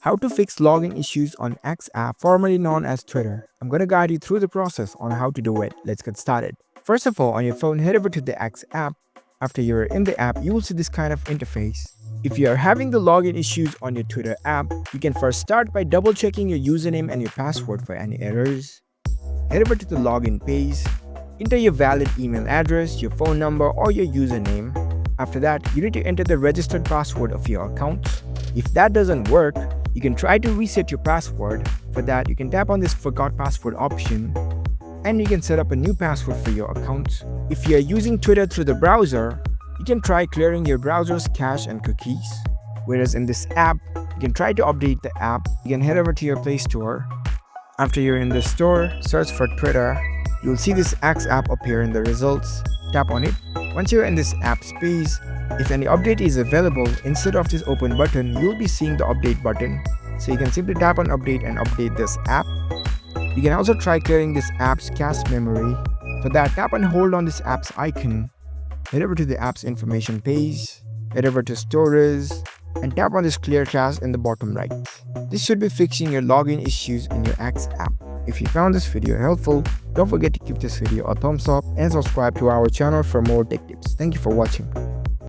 How to fix login issues on X app, formerly known as Twitter. I'm going to guide you through the process on how to do it. Let's get started. First of all, on your phone, head over to the X app. After you're in the app, you will see this kind of interface. If you are having the login issues on your Twitter app, you can first start by double checking your username and your password for any errors. Head over to the login page. Enter your valid email address, your phone number, or your username. After that, you need to enter the registered password of your account. If that doesn't work, you can try to reset your password. For that, you can tap on this Forgot Password option and you can set up a new password for your account. If you are using Twitter through the browser, you can try clearing your browser's cache and cookies. Whereas in this app, you can try to update the app. You can head over to your Play Store. After you're in the store, search for Twitter. You'll see this X app appear in the results. Tap on it. Once you're in this app space, if any update is available, instead of this open button, you'll be seeing the update button. So you can simply tap on update and update this app. You can also try clearing this app's cache memory. For that, tap and hold on this app's icon. Head over to the app's information page. Head over to storage and tap on this clear cache in the bottom right. This should be fixing your login issues in your X app. If you found this video helpful, don't forget to give this video a thumbs up and subscribe to our channel for more tech tips. Thank you for watching.